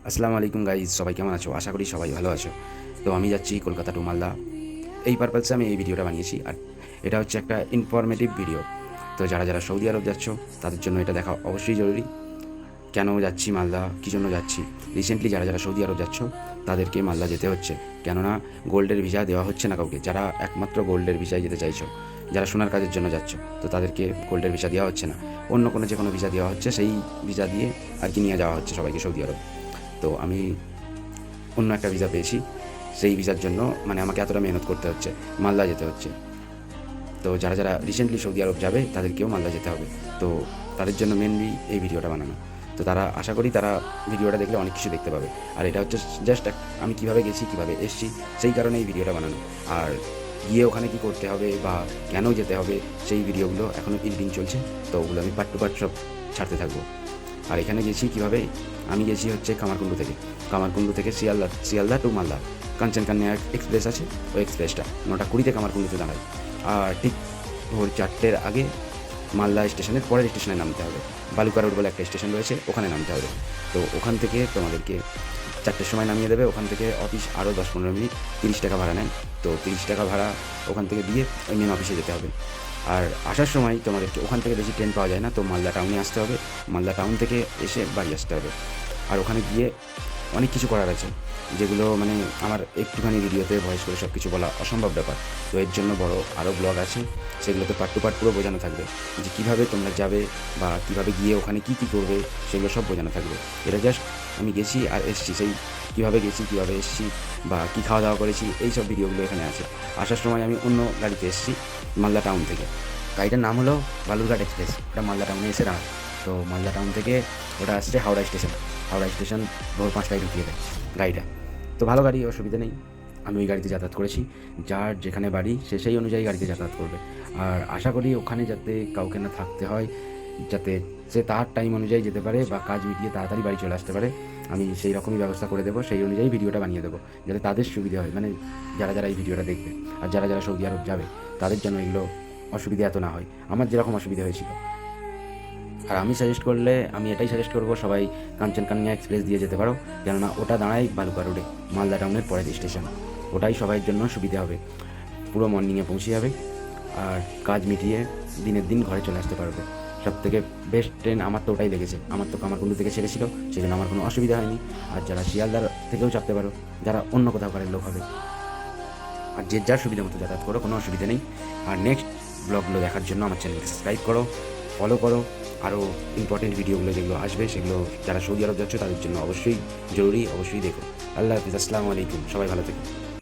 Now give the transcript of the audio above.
আসসালামু আলাইকুম গাইজ, সবাই কেমন আছো? আশা করি সবাই ভালো আছো। তো আমি যাচ্ছি কলকাতা টু মালদা। এই পারপাসে আমি এই ভিডিওটা বানিয়েছি, আর এটা হচ্ছে একটা ইনফরমেটিভ ভিডিও। তো যারা যারা সৌদি আরব যাচ্ছ তাদের জন্য এটা দেখা অবশ্যই জরুরি। কেন যাচ্ছি মালদা, কী জন্য যাচ্ছি? রিসেন্টলি যারা যারা সৌদি আরব যাচ্ছ তাদেরকে মালদা যেতে হচ্ছে, কেননা গোল্ডের ভিসা দেওয়া হচ্ছে না কাউকে। যারা একমাত্র গোল্ডের ভিসায় যেতে চাইছো, যারা সোনার কাজের জন্য যাচ্ছ, তো তাদেরকে গোল্ডের ভিসা দেওয়া হচ্ছে না, অন্য কোনো যে কোনো ভিসা দেওয়া হচ্ছে, সেই ভিসা দিয়ে আর কি নিয়ে যাওয়া হচ্ছে সবাইকে সৌদি আরব। তো আমি অন্য একটা ভিসা পেয়েছি, সেই ভিসার জন্য মানে আমাকে এতটা মেহনত করতে হচ্ছে, মালদা যেতে হচ্ছে। তো যারা যারা রিসেন্টলি সৌদি আরব যাবে তাদেরকেও মালদা যেতে হবে। তো তাদের জন্য মেনলি এই ভিডিওটা বানানো। তো তারা আশা করি তারা ভিডিওটা দেখলে অনেক কিছু দেখতে পাবে। আর এটা হচ্ছে জাস্ট আমি কীভাবে গেছি, কীভাবে এসেছি, সেই কারণে এই ভিডিওটা বানানো। আর গিয়ে ওখানে কী করতে হবে বা কেন যেতে হবে, সেই ভিডিওগুলো এখনও এডিটিং চলছে। তো ওগুলো আমি পার্ট টু পার্ট সব ছাড়তে থাকবো। আর এখানে গেছি কীভাবে, আমি গেছি হচ্ছে কামারকুণ্ডু থেকে শিয়ালদা টু মালদা। কাঞ্চনকন্যা এক্সপ্রেস আছে, ওই এক্সপ্রেসটা 9:20 কামারকুণ্ডুতে দাঁড়ায়। আর ঠিক ভোর 4টের আগে মালদা স্টেশনের পরের স্টেশনে নামতে হবে। বালুকা রোড বলে একটা স্টেশন রয়েছে, ওখানে নামতে হবে। তো ওখান থেকে তোমাদেরকে 4টের সময় নামিয়ে দেবে। ওখান থেকে অফিস আরও 10-15 মিনিট, 30 টাকা ভাড়া নেয়। তো 30 টাকা ভাড়া ওখান থেকে দিয়ে ওই মেন অফিসে যেতে হবে। আর আসার সময় তোমাদেরকে ওখান থেকে বেশি ট্রেন পাওয়া যায় না, তো মালদা টাউনে আসতে হবে। মালদা টাউন থেকে এসে বাড়ি আসতে হবে। আর ওখানে গিয়ে অনেক কিছু করার আছে, যেগুলো মানে আমার একটুখানি ভিডিওতে ভয়েস করে সব কিছু বলা অসম্ভব ব্যাপার। তো এর জন্য বড় আরও ব্লগ আছে, সেগুলোতে পার্ট টু পার্ট পুরো বোঝানো থাকবে, যে কীভাবে তোমরা যাবে বা কীভাবে গিয়ে ওখানে কী কী করবে, সেগুলো সব বোঝানো থাকবে। এটা জাস্ট আমি গেছি আর এসেছি, সেই কীভাবে গেছি, কীভাবে এসেছি বা কী খাওয়া দাওয়া করেছি, এই সব ভিডিওগুলো এখানে আছে। আসার সময় আমি অন্য গাড়িতে এসেছি মালদা টাউন থেকে। গাড়িটার নাম হলো বালুরঘাট এক্সপ্রেস। ওটা মালদা টাউনে এসে দাঁড়ায়। তো মালদা টাউন থেকে ওটা আসছে হাওড়া স্টেশন ভোর 5টায় ঢুকিয়ে দেয় গাড়িটা। তো ভালো গাড়ি, অসুবিধা নেই। আমি ওই গাড়িতে যাতায়াত করেছি। যার যেখানে বাড়ি সে সেই অনুযায়ী গাড়িতে যাতায়াত করবে। আর আশা করি ওখানে যাতে কাউকে না থাকতে হয়, যাতে সে তার টাইম অনুযায়ী যেতে পারে বা কাজ মিটিয়ে তাড়াতাড়ি বাড়ি চলে আসতে পারে, আমি সেই রকমই ব্যবস্থা করে দেবো। সেই অনুযায়ী ভিডিওটা বানিয়ে দেবো, যাতে তাদের সুবিধা হয়, মানে যারা যারা এই ভিডিওটা দেখবে আর যারা যারা সৌদি আরব যাবে তাদের জন্য এগুলো অসুবিধা এত না হয়, আমার যেরকম অসুবিধা হয়েছিল। আর আমি এটাই সাজেস্ট করবো, সবাই কাঞ্চনকন্যা এক্সপ্রেস দিয়ে যেতে পারো, কেননা ওটা দাঁড়ায় বালুকা রোডে, মালদা টাউনের পরের স্টেশন। ওটাই সবাই জন্য সুবিধা হবে, পুরো মর্নিংয়ে পৌঁছে যাবে আর কাজ মিটিয়ে দিনের দিন ঘরে চলে আসতে পারবে। সব থেকে বেস্ট ট্রেন আমার তো ওটাই লেগেছে। আমার তো কামারকুণ্ডু থেকে ছেড়েছিল, সেই জন্য আমার কোনো অসুবিধা হয়নি। আর যারা শিয়ালদার থেকেও চাপতে পারো, যারা অন্য কোথাও কারের লোক হবে, আর যে যার সুবিধা মতো যাতায়াত করো, কোনো অসুবিধা নেই। আর নেক্সট ব্লগগুলো দেখার জন্য আমার চ্যানেলকে সাবস্ক্রাইব করো, ফলো করো। আরও ইম্পর্টেন্ট ভিডিওগুলো যেগুলো আসবে, সেগুলো যারা সৌদি আরব যাচ্ছ তাদের জন্য অবশ্যই জরুরি, অবশ্যই দেখো। আল্লাহ হাফিজ, আসসালামু আলাইকুম, সবাই ভালো থেকো।